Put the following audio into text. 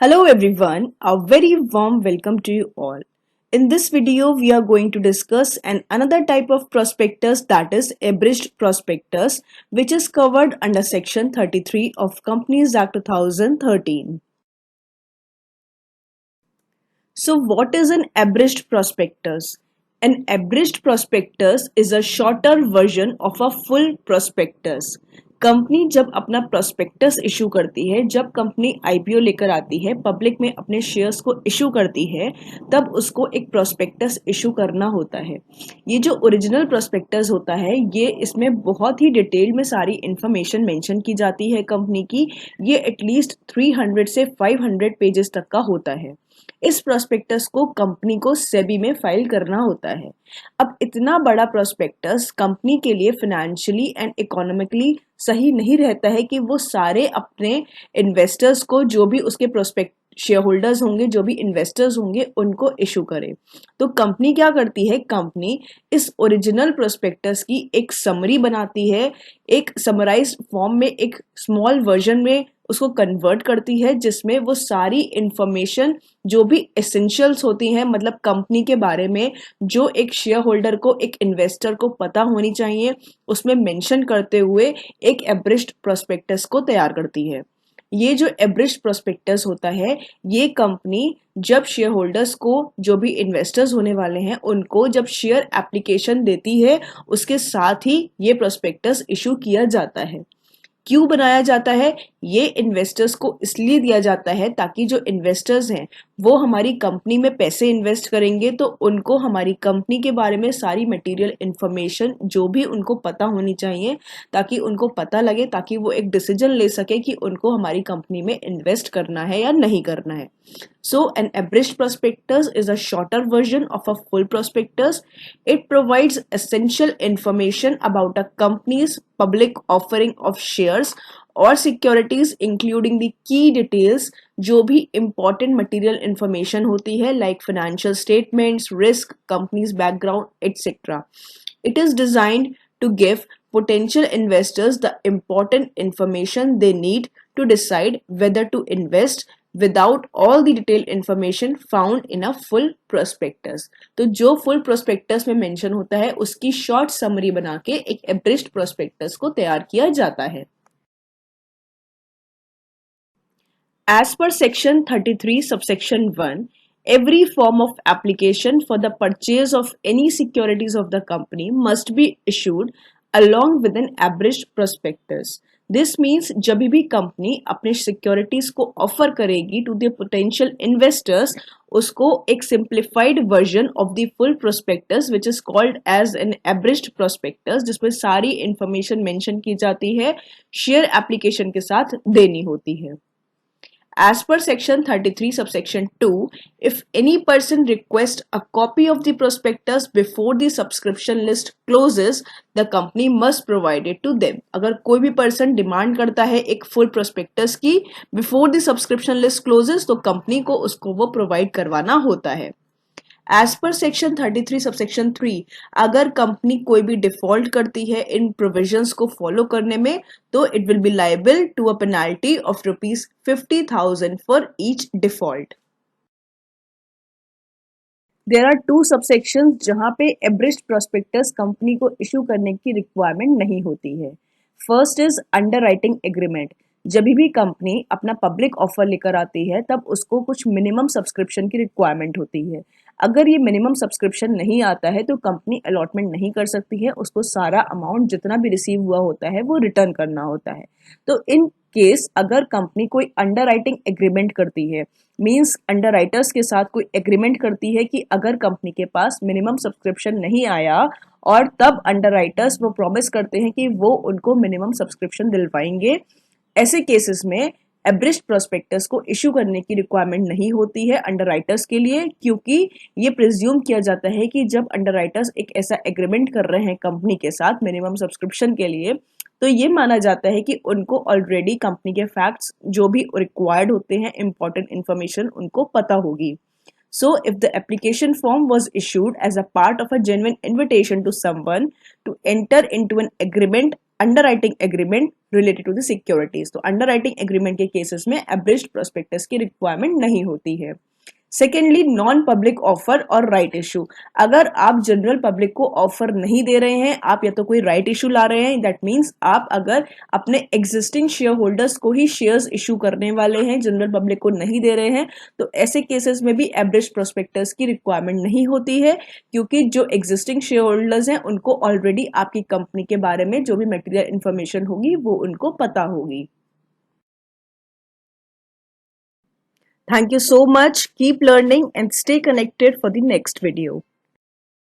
Hello everyone, a very warm welcome to you all. In this video, we are going to discuss another type of prospectus, that is abridged prospectus, which is covered under section 33 of Companies Act 2013. So what is an abridged prospectus? An abridged prospectus is a shorter version of a full prospectus. Company जब अपना prospectus issue करती है, जब company IPO लेकर आती है, public में अपने शेयर्स को इशू करती है, तब उसको एक प्रोस्पेक्टस इशू करना होता है। ये जो ओरिजिनल प्रोस्पेक्टस होता है, ये इसमें बहुत ही डिटेल में सारी इंफॉर्मेशन मेंशन की जाती है कंपनी की। ये एटलीस्ट 300 से 500 पेजेस तक का होता है। इस प्रोस्पेक्टस को कंपनी को सेबी में फाइल करना होता है। अब इतना बड़ा प्रोस्पेक्टस कंपनी के लिए फाइनेंशियली एंड इकोनॉमिकली सही नहीं रहता है कि वो सारे अपने इन्वेस्टर्स को, जो भी उसके प्रोस्पेक्ट शेयर होल्डर्स होंगे, जो भी इन्वेस्टर्स होंगे, उनको इशू करे। तो कंपनी क्या करती है, कंपनी इस ओरिजिनल प्रोस्पेक्टस की एक समरी बनाती है, एक समराइज्ड फॉर्म में, एक स्मॉल वर्जन में उसको कन्वर्ट करती है, जिसमें वो सारी इंफॉर्मेशन जो भी एसेंशियल्स होती हैं, मतलब कंपनी के बारे में जो एक शेयर होल्डर को, एक इन्वेस्टर को पता होनी चाहिए, उसमें मेंशन करते हुए एक एब्रिज्ड प्रोस्पेक्टस को तैयार करती है। ये जो एब्रिज्ड प्रोस्पेक्टस होता है, ये कंपनी जब शेयर होल्डर्स को, जो भी इन्वेस्टर्स होने वाले हैं, उनको जब शेयर एप्लीकेशन देती है, उसके साथ ही ये प्रोस्पेक्टस इशू किया जाता है। क्यों बनाया जाता है? ये इन्वेस्टर्स को इसलिए दिया जाता है ताकि जो इन्वेस्टर्स हैं वो हमारी कंपनी में पैसे इन्वेस्ट करेंगे, तो उनको हमारी कंपनी के बारे में सारी मटेरियल इन्फॉर्मेशन जो भी उनको पता होनी चाहिए, ताकि उनको पता लगे, ताकि वो एक डिसीजन ले सके कि उनको हमारी कंपनी में इन्वेस्ट करना है या नहीं करना है। So an abridged prospectus is a shorter version of a full prospectus. It provides essential information about a company's public offering of shares or securities, including the key details, जो भी important material information होती है, like financial statements, risk, company's background, etc. It is designed to give potential investors the important information they need to decide whether to invest without all the detailed information found in a full prospectus. तो जो full prospectus में mention होता है, उसकी short summary बना के एक abridged prospectus को तैयार किया जाता है। As per section 33 subsection 1, every form of application for the purchase of any securities of the company must be issued along with an abridged prospectus. This means जब भी कंपनी अपने सिक्योरिटीज को offer करेगी टू द पोटेंशियल इन्वेस्टर्स, उसको एक simplified version of the full prospectus which is called as an abridged prospectus, जिसमें सारी information mention की जाती है, शेयर एप्लीकेशन के साथ देनी होती है। As per section 33 subsection 2, if any person requests a copy of the prospectus before the subscription list closes, the company must provide it to them. अगर कोई भी person demand करता है एक full prospectus की before the subscription list closes, तो company को उसको वो provide करवाना होता है। As per section 33 subsection 3, अगर कंपनी कोई भी डिफॉल्ट करती है इन प्रोविजंस को फॉलो करने में, तो it will be liable to a penalty of ₹50,000 for each default. There are 2 subsections जहां पे एब्रिज्ड प्रोस्पेक्टस कंपनी को इशू करने की रिक्वायरमेंट नहीं होती है। First is underwriting agreement. जब भी कंपनी अपना पब्लिक ऑफर लेकर आती है, तब उसको कुछ मिनिमम सब्सक्रिप्शन की रिक्वायरमेंट होती है। अगर ये मिनिमम सब्सक्रिप्शन नहीं आता है, तो कंपनी अलॉटमेंट नहीं कर सकती है, उसको सारा अमाउंट जितना भी रिसीव हुआ होता है वो रिटर्न करना होता है। तो इन केस अगर कंपनी कोई अंडरराइटिंग एग्रीमेंट करती है, मींस अंडरराइटर्स के साथ कोई एग्रीमेंट करती है कि अगर कंपनी के पास मिनिमम सब्सक्रिप्शन नहीं आया, और तब अंडरराइटर्स वो प्रॉमिस करते हैं कि वो उनको मिनिमम सब्सक्रिप्शन दिलवाएंगे, ऐसे केसेस में एब्रिज्ड प्रोस्पेक्टस को इशू करने की रिक्वायरमेंट नहीं होती है अंडरराइटर्स के लिए, क्योंकि ये प्रिज्यूम किया जाता है कि जब अंडरराइटर्स एक ऐसा एग्रीमेंट कर रहे हैं कंपनी के साथ मिनिमम सब्सक्रिप्शन के लिए, तो ये माना जाता है कि उनको ऑलरेडी कंपनी के फैक्ट्स जो भी रिक्वायर्ड होते हैं, इंपॉर्टेंट इंफॉर्मेशन उनको पता होगी। So, if the application form was issued as a part of a genuine invitation to someone to enter into an agreement underwriting agreement related to the securities. तो underwriting agreement के cases में abridged prospectus की requirement नहीं होती है। Secondly, non public offer और right issue. अगर आप जनरल पब्लिक को ऑफर नहीं दे रहे हैं, आप या तो कोई राइट इशू ला रहे हैं, दैट मीन्स आप अगर अपने एग्जिस्टिंग शेयर होल्डर्स को ही शेयर्स इशू करने वाले हैं, जनरल पब्लिक को नहीं दे रहे हैं, तो ऐसे केसेस में भी एब्रिज्ड प्रोस्पेक्टस की रिक्वायरमेंट नहीं होती है, क्योंकि जो एग्जिस्टिंग शेयर होल्डर्स हैं उनको ऑलरेडी आपकी कंपनी के बारे में जो भी मटेरियल इंफॉर्मेशन होगी वो उनको पता होगी। Thank you so much. Keep learning and stay connected for the next video.